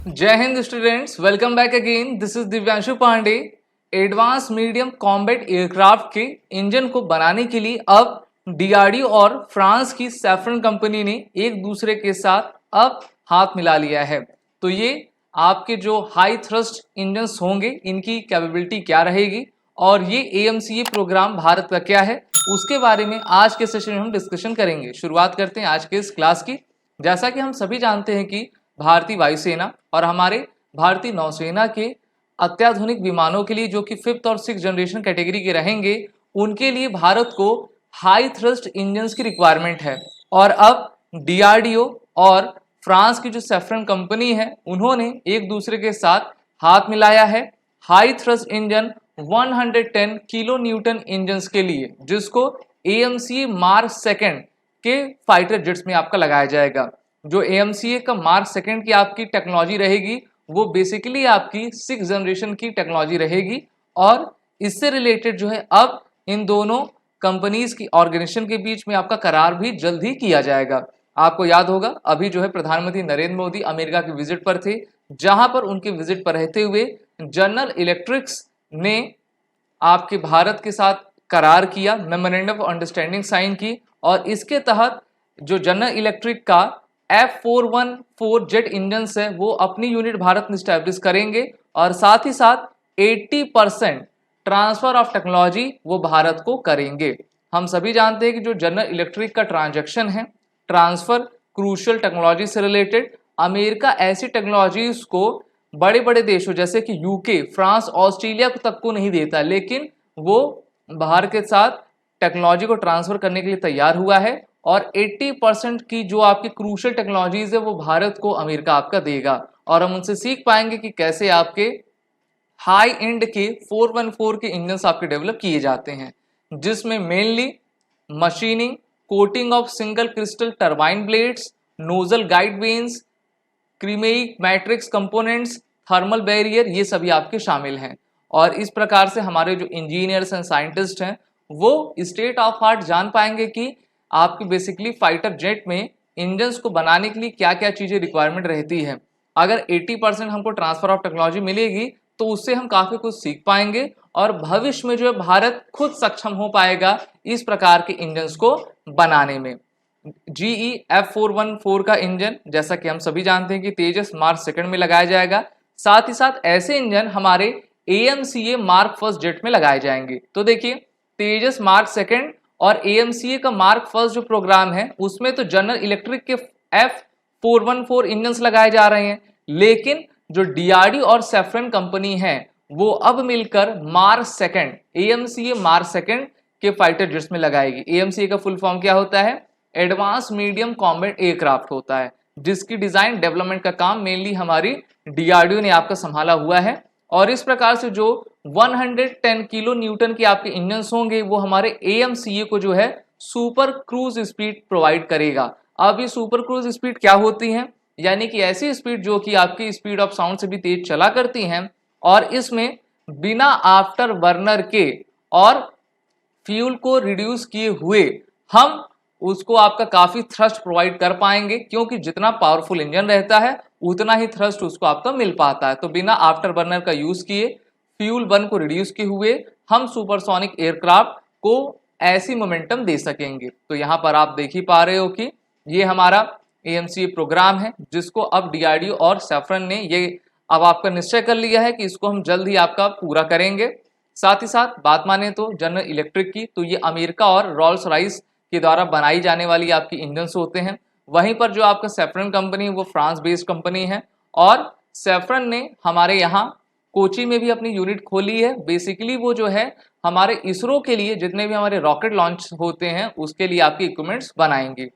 जय हिंद students, welcome back again. This is Divyanshu Pandey. Advance medium combat aircraft के engine को बनाने के लिए अब डीआरडीओ और फ्रांस की सैफ्रन कंपनी ने एक दूसरे के साथ अब हाथ मिला लिया है। तो ये आपके जो हाई थ्रस्ट इंजन्स होंगे इनकी कैपेबिलिटी क्या रहेगी और ये एएमसीए प्रोग्राम भारत का क्या है, उसके बारे में आज के सेशन में हम डिस्कशन करेंगे। शुरुआत करते हैं आज के इस क्लास की। जैसा कि हम सभी जानते हैं कि भारतीय वायुसेना और हमारे भारतीय नौसेना के अत्याधुनिक विमानों के लिए जो कि 5th और 6th जनरेशन कैटेगरी के रहेंगे, उनके लिए भारत को हाई थ्रस्ट इंजन्स की रिक्वायरमेंट है। और अब डीआरडीओ और फ्रांस की जो सैफ्रन कंपनी है उन्होंने एक दूसरे के साथ हाथ मिलाया है high thrust engine 110 kilo Newton engines के लिए, जिसको एएमसीए मार्क सेकेंड के फाइटर जेट्स में आपका लगाया जाएगा। जो एएमसीए का मार्क सेकेंड की आपकी टेक्नोलॉजी रहेगी वो बेसिकली आपकी 6th जनरेशन की टेक्नोलॉजी रहेगी। और इससे रिलेटेड जो है अब इन दोनों कंपनीज की ऑर्गेनाइजेशन के बीच में आपका करार भी जल्द ही किया जाएगा। आपको याद होगा अभी जो है प्रधानमंत्री नरेंद्र मोदी अमेरिका के विजिट पर थे, जहां पर उनके विजिट पर रहते हुए जनरल इलेक्ट्रिक्स ने आपके भारत के साथ करार किया, मेमोरेंडम ऑफ अंडरस्टैंडिंग साइन की। और इसके तहत जो जनरल इलेक्ट्रिक का F414 जेट इंजन है वो अपनी यूनिट भारत में स्टैब्लिश करेंगे और साथ ही साथ 80% ट्रांसफर ऑफ टेक्नोलॉजी वो भारत को करेंगे। हम सभी जानते हैं कि जो जनरल इलेक्ट्रिक का ट्रांजैक्शन है, ट्रांसफर क्रूशियल टेक्नोलॉजी से रिलेटेड, अमेरिका ऐसी टेक्नोलॉजीज को बड़े बड़े देशों जैसे कि यूके, फ्रांस, ऑस्ट्रेलिया तक को नहीं देता, लेकिन वो बाहर के साथ टेक्नोलॉजी को ट्रांसफर करने के लिए तैयार हुआ है। और 80% की जो आपकी क्रूशियल टेक्नोलॉजीज है वो भारत को अमेरिका आपका देगा। और हम उनसे सीख पाएंगे कि कैसे आपके हाई एंड के 414 के इंजन्स आपके डेवलप किए जाते हैं, जिसमें mainly machining, coating of single crystal turbine blades, nozzle guide vanes, ceramic matrix components, thermal barrier, ये सभी आपके शामिल हैं। और इस प्रकार से हमारे जो इंजीनियर्स एंड साइंटिस्ट हैं वो स्टेट ऑफ आर्ट जान पाएंगे कि आपकी बेसिकली फाइटर जेट में इंजन्स को बनाने के लिए क्या क्या चीज़ें रिक्वायरमेंट रहती है। अगर 80% हमको ट्रांसफर ऑफ टेक्नोलॉजी मिलेगी तो उससे हम काफ़ी कुछ सीख पाएंगे और भविष्य में जो है भारत खुद सक्षम हो पाएगा इस प्रकार के इंजन्स को बनाने में। GE F414 का इंजन जैसा कि हम सभी जानते हैं कि तेजस मार्क सेकंड में लगाया जाएगा। साथ ही साथ ऐसे इंजन हमारे AMCA मार्क फर्स्ट जेट में लगाए जाएंगे। तो देखिए, तेजस मार्क सेकंड और AMCA का मार्क फर्स्ट जो प्रोग्राम है उसमें तो जनरल इलेक्ट्रिक के F414 इंजन्स लगाए जा रहे हैं, लेकिन जो डीआरडीओ और सैफ्रन कंपनी है वो अब मिलकर mark second, AMCA mark second के फाइटर जेट्स में लगाएगी। AMCA का फुल फॉर्म क्या होता है? एडवांस मीडियम कॉम्बैट एयरक्राफ्ट होता है, जिसकी डिजाइन डेवलपमेंट का काम मेनली हमारी डीआरडीओ ने आपका संभाला हुआ है। और इस प्रकार से जो 110 किलो न्यूटन के आपके इंजन्स होंगे वो हमारे AMCA को जो है सुपर क्रूज स्पीड प्रोवाइड करेगा। अब ये सुपर क्रूज स्पीड क्या होती है? यानी कि ऐसी स्पीड जो कि आपकी स्पीड ऑफ साउंड से भी तेज चला करती हैं और इसमें बिना आफ्टर बर्नर के और फ्यूल को रिड्यूस किए हुए हम उसको आपका काफी थ्रस्ट प्रोवाइड कर पाएंगे, क्योंकि जितना पावरफुल इंजन रहता है उतना ही थ्रस्ट उसको आपका मिल पाता है। तो बिना आफ्टर बर्नर का यूज किए, फ्यूल बर्न को रिड्यूस किए हुए हम सुपरसोनिक एयरक्राफ्ट को ऐसी मोमेंटम दे सकेंगे। तो यहाँ पर आप देख ही पा रहे हो कि ये हमारा AMCA प्रोग्राम है जिसको अब डीआरडीओ और सैफ्रन ने ये अब आपका निश्चय कर लिया है कि इसको हम जल्द ही आपका पूरा करेंगे। साथ ही साथ बात माने तो जनरल इलेक्ट्रिक की, तो ये अमेरिका और रोल्स रॉयस के द्वारा बनाई जाने वाली आपकी इंजन्स होते हैं। वहीं पर जो आपका सैफ्रन कंपनी वो फ्रांस बेस्ड कंपनी है और सैफ्रन ने हमारे यहाँ कोची में भी अपनी यूनिट खोली है। बेसिकली वो जो है हमारे इसरो के लिए जितने भी हमारे रॉकेट लॉन्च होते हैं उसके लिए आपके इक्विपमेंट्स बनाएंगे।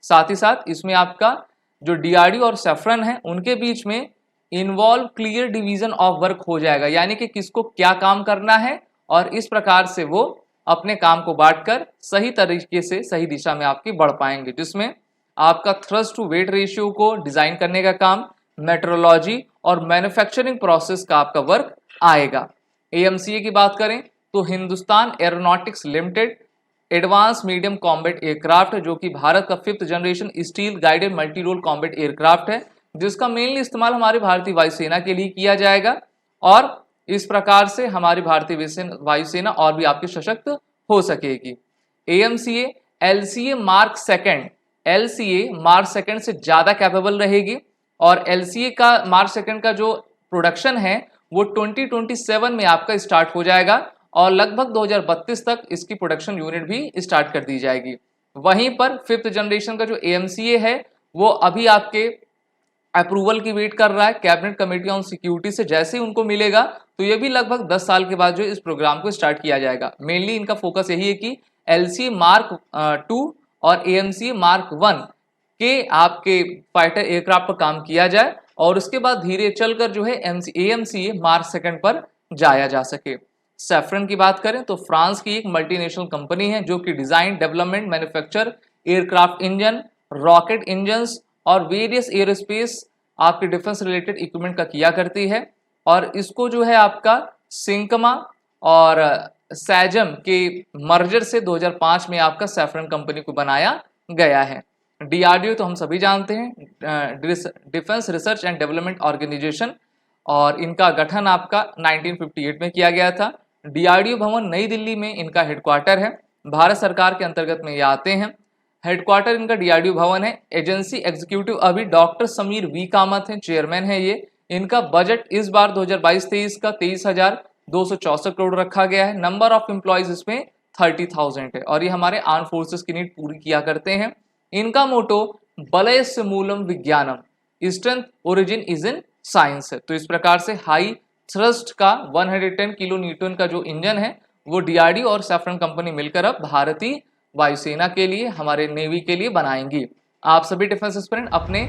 साथ ही साथ इसमें आपका जो डीआरडीओ और सैफ्रन है उनके बीच में involve clear division of work हो जाएगा, यानी कि किसको क्या काम करना है और इस प्रकार से वो अपने काम को बांटकर सही तरीके से सही दिशा में आपकी बढ़ पाएंगे, जिसमें आपका थ्रस्ट टू वेट रेशियो को डिजाइन करने का काम, मेट्रोलॉजी और मैन्युफैक्चरिंग प्रोसेस का आपका वर्क आएगा। AMCA की बात करें तो Hindustan aeronautics limited advance medium combat aircraft है, जो कि भारत का 5th generation steel guided multi role combat aircraft है, जिसका मेनली इस्तेमाल हमारी भारतीय वायुसेना के लिए किया जाएगा और इस प्रकार से हमारी भारतीय वायुसेना और भी आपकी सशक्त हो सकेगी। AMCA LCA mark second, LCA mark second से ज़्यादा कैपेबल रहेगी और LCA का मार्क सेकंड का जो प्रोडक्शन है वो 2027 में आपका स्टार्ट हो जाएगा और लगभग 2032 तक इसकी प्रोडक्शन यूनिट भी स्टार्ट कर दी जाएगी। वहीं पर 5th जनरेशन का जो AMCA है वो अभी आपके अप्रूवल की वेट कर रहा है कैबिनेट कमेटी ऑन सिक्योरिटी से। जैसे ही उनको मिलेगा तो ये भी लगभग 10 साल के बाद जो इस प्रोग्राम को स्टार्ट किया जाएगा। मेनली इनका फोकस यही है कि LCA मार्क 2 और AMCA मार्क 1 के आपके फाइटर एयरक्राफ्ट पर काम किया जाए और उसके बाद धीरे चलकर जो है AMCA मार्क सेकंड पर जाया जा सके। सैफरन की बात करें तो फ्रांस की एक मल्टीनेशनल कंपनी है जो कि design, development, manufacture, aircraft engine, rocket engines और वेरियस एयरोस्पेस आपके डिफेंस रिलेटेड इक्विपमेंट का किया करती है और इसको जो है आपका सिंकमा और सैजम के मर्जर से 2005 में आपका सैफरन कंपनी को बनाया गया है। DRDO तो हम सभी जानते हैं, defence research and development organisation, और इनका गठन आपका 1958 में किया गया था। DRDO भवन नई दिल्ली में इनका हेडक्वार्टर है, भारत सरकार के अंतर्गत में ये आते हैं। हेडक्वार्टर इनका DRDO भवन है। एजेंसी एग्जीक्यूटिव अभी डॉक्टर समीर वी कामत हैं, चेयरमैन है ये। इनका बजट इस बार 2022-23 का 23,264 करोड़ रखा गया है। नंबर ऑफ एम्प्लॉयज इसमें 30,000 है और ये हमारे आर्म फोर्सेस की नीड पूरी किया करते हैं। इनका मोटो बलयस्य मूलम विज्ञानम, strength origin is in science है। तो इस प्रकार से हाई थ्रस्ट का 110 किलो न्यूटन का जो इंजन है वो DRDO और सैफरन कंपनी मिलकर अब भारतीय वायुसेना के लिए, हमारे नेवी के लिए बनाएंगी। आप सभी डिफेंस एस्पिरेंट अपने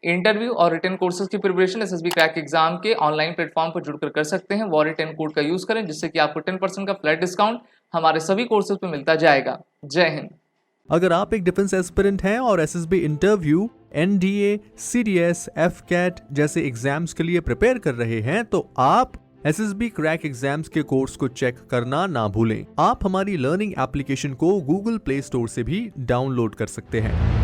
इंटरव्यू और रिटन कोर्सेज की प्रिपरेशन SSB क्रैक एग्जाम के ऑनलाइन प्लेटफॉर्म पर जुड़कर कर सकते हैं। वॉरियर 10 कोड का यूज करें जिससे कि आपको 10% का फ्लैट डिस्काउंट हमारे सभी कोर्सेज पे मिलता जाएगा। जय हिंद। अगर आप एक डिफेंस एस्पिरेंट हैं और SSB interview, NDA, CDS, FCAT जैसे एग्जाम्स के लिए प्रिपेयर कर रहे हैं तो आप SSB क्रैक एग्जाम्स के कोर्स को चेक करना ना भूलें। आप हमारी लर्निंग एप्लीकेशन को Google प्ले स्टोर से भी डाउनलोड कर सकते हैं।